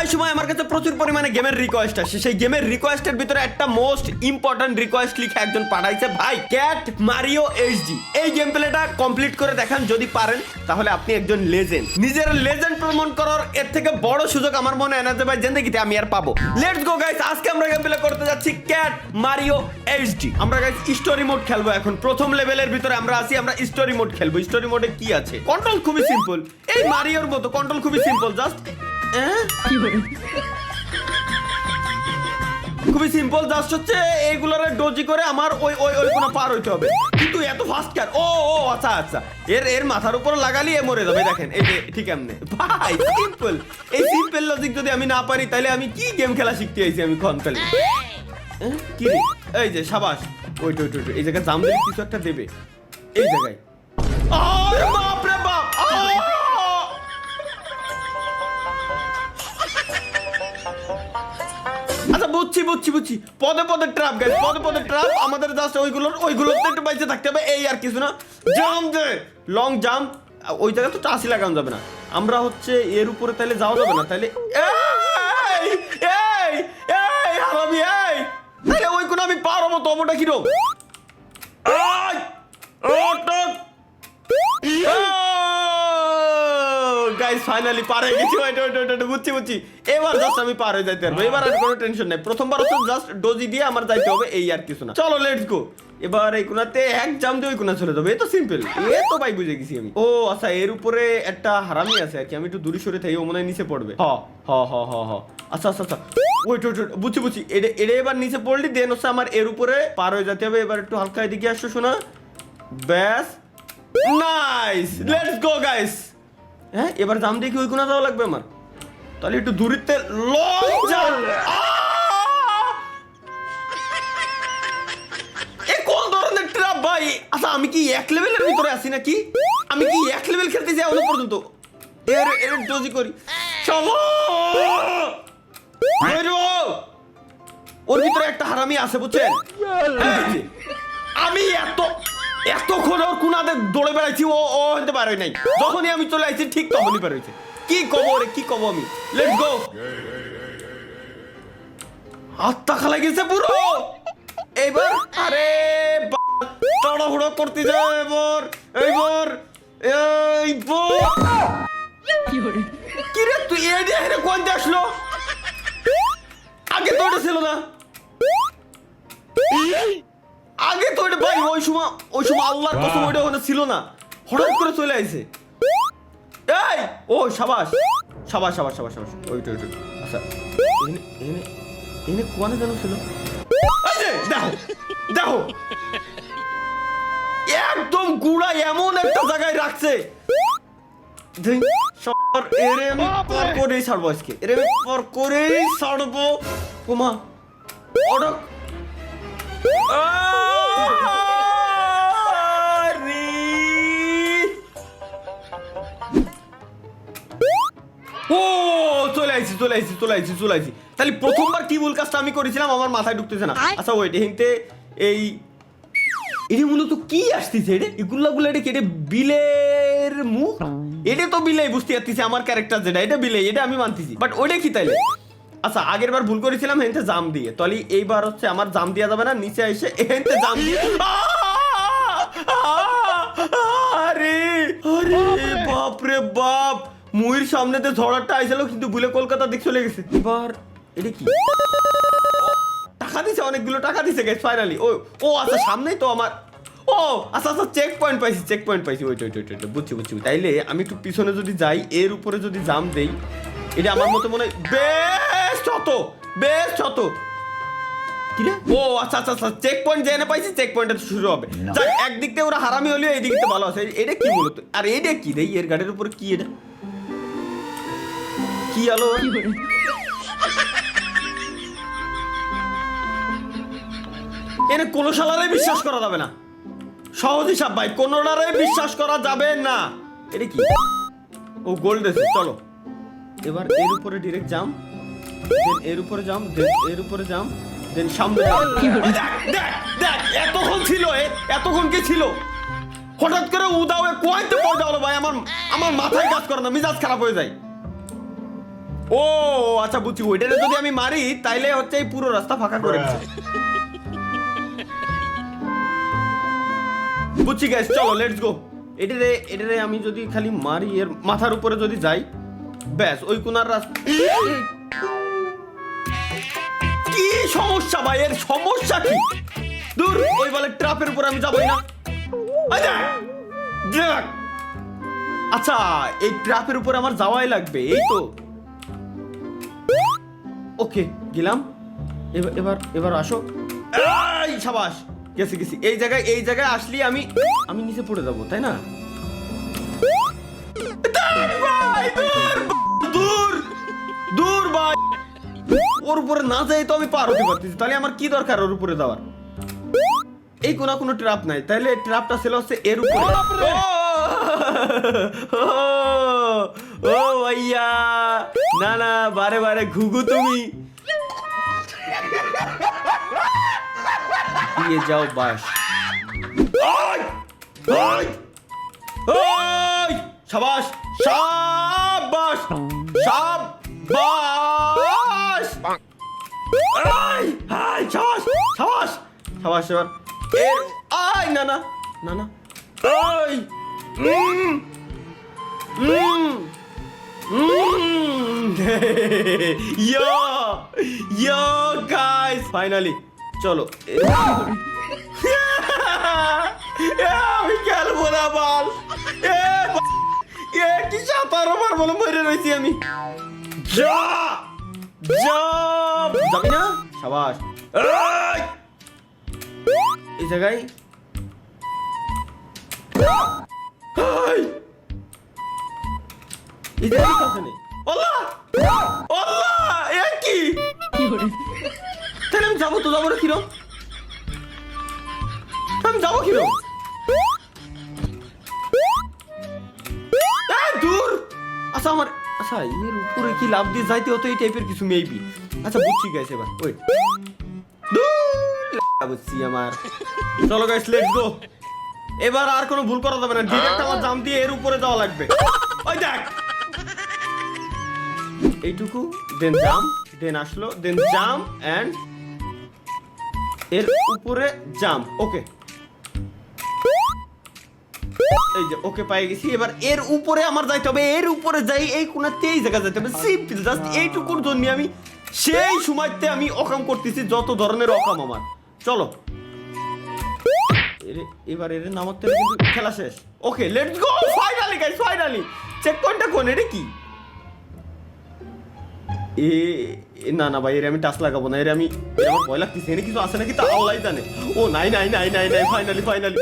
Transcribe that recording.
প্রায় সময় আমার কাছে প্রচুর পরিমাণে গেমের রিকোয়েস্ট আসে, সেই গেমের রিকোয়েস্টের ভিতরে একটা মোস্ট ইম্পর্টেন্ট রিকোয়েস্ট লিখে একজন পাঠাইছে, ভাই ক্যাট মারিও এইচডি এই গেম প্লেটা কমপ্লিট করে দেখান, যদি পারেন তাহলে আপনি একজন লেজেন্ড। নিজের লেজেন্ড প্রমাণ করার এর থেকে বড় সুযোগ আমার মনে হয় না যে ভাই জিন্দেগিতে আমি আর পাবো। লেটস গো গাইস, আজকে আমরা গেম প্লে করতে যাচ্ছি ক্যাট মারিও এইচডি। আমরা গাইস স্টোরি মোড খেলবো এখন। প্রথম লেভেলের ভিতরে আমরা আছি, আমরা স্টোরি মোড খেলবো। স্টোরি মোডে কি আছে? কন্ট্রোল খুবই সিম্পল, এই মারিওর মতো কন্ট্রোল খুবই সিম্পল, জাস্ট খুবই সিম্পল, জাস্ট হচ্ছে এইগুলোরে ডোজি করে আমার ওই ওই ওই কোনো পার হইতে হবে। কিন্তু এত ফাস্ট ক্যাট, ও ও আচ্ছা আচ্ছা, এর মাথার উপর লাগালি এ মরে যাবে। দেখেন এই যে ঠিক এমনি ভাই, সিম্পল। এই সিম্পল লজিক যদি আমি না পারি তাহলে আমি কি গেম খেলা শিখতে আইছি আমি ক্ষণ খালি। কি রে? এই যে সাবাস, ওইট ওইট ওইট, এই জায়গায় জাম দিলে কিছু একটা দেবে এই জায়গায়। আরে বাপ রে বাপ, আচ্ছা বুঝছি বুঝছি বুঝছি, পদে পদে ট্র্যাপ গাইস, পদে পদে ট্র্যাপ। আমাদের জাস্ট ওইগুলোতে একটু বাইচে থাকতে হবে, এই আর কিছু না। জাম্প দে, লং জাম্প। ওই জায়গায় তো টাসি লাগানো যাবে না, আমরা হচ্ছে এর উপরে তাহলে যাওয়া যাবে না। তাহলে এই এই এই হারামি, এই তাহলে ওই কোন আমি পার হবো? তবুটা কিরকম? গাইস ফাইনালি পার হয়ে গেছি। বুঝছি বুঝছি, এবার জাস্ট আমি পার হয়ে যাইতে পারবো। এবার আর কোনো টেনশন নাই। প্রথমবার হচ্ছে জাস্ট ডোজি দিয়ে আমার যাইতে হবে, এই আর কিছু না। চলো লেটস গো। এবার এই কোনাতে এক জাম দিয়ে ওই কোনা চলে যাবে, এ তো সিম্পল, এ তো ভাই বুঝে গেছি আমি। ও আচ্ছা, এর উপরে একটা হারামি আছে আর কি, আমি একটু দূরে সরে থাকি, ও মনে হয় নিচে পড়বে। হ হ হ হ হ, আচ্ছা আচ্ছা আচ্ছা, ওয়েট ওয়েট, বুঝছি বুঝছি। এটা এবার নিচে পড়লি দেন হচ্ছে আমার এর উপরে পার হয়ে যেতে হবে। এবার একটু হালকা এদিকে আসছো, শোনা, ব্যাস, নাইস, লেটস গো গাইস। হ্যাঁ, এবার জাম দিয়ে কি ওই কোনা যাওয়া লাগবে আমার? তাহলে একটু দূরিত্বে লং জাম্প। এ কোন ধরনের ট্র্যাপ ভাই? আচ্ছা আমি কি এক লেভেলের ভিতরে আছি নাকি? আমি কি এক লেভেল খেলতে যাই এখনো পর্যন্ত? এর ডোজি করি, চলো। ওর ভিতরে একটা হারামি আছে বুঝছেন। আমি এতক্ষণ ওর কুনাতে দৌড়ে বেড়াইছি, ও হতে পারে নাই। যখনই আমি চলে আসছি ঠিক তখনই পার হয়েছে। কি কব রে, কি কব আমি? Let's go. হাতটা খালা গেছে পুরো। এইবার আরে তাড়াহুড়ো করতে যাও। এইবার কি রে তুই এর কোন আসলো? আগে তো ওটা ছিল না, আগে তো ওটা ভাই ওই সময় আল্লাহর কসম ওটা ওখানে ছিল না, হঠাৎ করে চলে আইছে। এই ও সাবাস সাবাস সাবাস সাবাস সাবাস, ওইটা ওইটা। আচ্ছা এনে কোয়ানে জানো ছিল? দেখো দেখো, একদম গুড়া এমন একটা জায়গায় রাখছে। এরে আমি পর করেই ছাড়বো আজকে, এরে আমি পর করেই ছাড়বো। ওমা অডক, ও চলে আইছি। তাহলে প্রথমবার কি ভুল কাজটা আমি করেছিলাম আমার মাথায় ঢুকতেছে না। আচ্ছা ওইটা হিংতে এই এটা মূলত কি আসতেছে? এগুলা এটা কেটে বিলের মুখ, এটা তো বিলাই বুঝতে পারতেছি আমার ক্যারেক্টার যেটা, এটা বিলাই, এটা আমি মানতেছি। বাট ওইটা কি তাইলে? আচ্ছা আগের বার ভুল করেছিলাম হেনতে জাম দিয়ে, তাহলে এইবার হচ্ছে আমার জাম দেওয়া যাবে না, নিচে এসে হেনতে জাম দিয়ে। আরে আরে বাপ রে বাপ, মুহির সামনেতে ঝড়াটা আইছিল কিন্তু ভুলে কলকাতা দিক চলে গেছে। এবার এটা কি? টাকা দিছে, অনেকগুলো টাকা দিছে গাইস ফাইনালি। ও আচ্ছা সামনেই তো আমার, ও আচ্ছা আচ্ছা চেক পয়েন্ট পাইছি। ওইটা বুঝছি। তাইলে আমি একটু পিছনে যদি যাই, এর উপরে যদি জাম দেই, এটা আমার মতো মনে হয় বেশ ছোট। কি রে? ও আচ্ছা চেক পয়েন্ট জেনে পাইছি, চেক পয়েন্টটা শুরু হবে। যাক, একদিক থেকে ওরা হারামি হলেও এই দিকতে ভালো আছে। এটা কি মূলত? আর এটা কি রে? এর গাড়ির উপরে কি? এটা কি আলো? এনে কোনো শালারে বিশ্বাস করা যাবে না, সহজ হিসাব ভাই, কোনোটারে বিশ্বাস করা যাবে না। এটা কি? ও গোল্ড এসে, চলো এবার এর উপরে ডিরেক্ট জাম, দেন এর উপরে জাম, দেন এর উপরে জাম, দেন সামনে। দেখ এতক্ষণ ছিল, এতক্ষণ কি ছিল? হঠাৎ করে উদাও কোয়াইতে পড়ে গেল ভাই, আমার মাথায় কাজ করে না, মিজাজ খারাপ হয়ে যায়। ও আচ্ছা বুঝছি, ওইটারে যদি আমি মারি তাইলে হচ্ছে এই পুরো রাস্তা ফাঁকা করে দিচ্ছে। বুঝছি গাইস, চলো লেটস গো। এটারে আমি যদি খালি মারি, এর মাথার উপরে যদি যাই, ব্যাস ওই কোনার রাস্তা। কি সমস্যা ভাই, এর সমস্যা কি? দূর, ওই বলে ট্রাপের উপর আমি যাবই না। আচ্ছা, এই ট্রাপের উপর আমার যাওয়াই লাগবে, এই তো। ওকে গেলাম। এবার এবার আসো। এই সাবাস, গেছি। এই জায়গায় আসলি আমি নিচে পড়ে যাবো, তাই না? দূর ভাই, ওর উপরে না যাই তো আমি পার হতে পারতেছি, তাহলে আমার কি দরকার ওর উপরে যাওয়ার? এই কোনো ট্র্যাপ নাই, তাহলে ট্র্যাপটা ছিল হচ্ছে এর উপরে। ও ভাইয়া, না বারে ঘুঘু তুমি দিয়ে যাও বাস। সাবাস সাবাস সাবাস, সাবাস এবার এর না Yo guys, finally চলো। আমি খেলবো না বল, কি সাঁতার মারবো না, মরে রয়েছি আমি। যাবি না? সাবাস। এই জায়গায় তাহলে আমি যাবো না কিরম? আমি যাবো কিরম? দূর। আচ্ছা এর উপরে কি লাভ দিয়ে যাইতে হতো, এই টাইপের কিছু মেবি। আচ্ছা বুঝছি গাইস, এবার ওয়েট, বুঝছি আমার। চলো গাইস লেটস গো। এবার আর কোনো ভুল করা যাবে না, ডিরেক্ট আমার জাম্প দিয়ে এর উপরে যাওয়া লাগবে। ওই দেখ, এইটুকু, দেন জাম্প, দেন আসলো, দেন জাম্প এন্ড এর উপরে জাম্প। ওকে, এই যে ওকে পাই গেছি। এবার এর উপরে আমার যাইতে হবে, এর উপরে যাই এই কোনাতে এই জায়গা যাইতে হবে। সিম্পল, জাস্ট এইটুকুর জন্য আমি সেই সময়তে আমি অকাম করতেছি, যত ধরনের অকাম আমার। চলো এবার এর নামাতে কিন্তু খেলা শেষ। Okay let's go, finally guys, finally. Check পয়েন্টটা কোন, এটা কি? না ভাই, এর আমি টাচ লাগাবো না, এর আমার ভয় লাগতেছে। এর কিছু আছে নাকি তা আল্লাহই জানে। ও নাই, ফাইনালি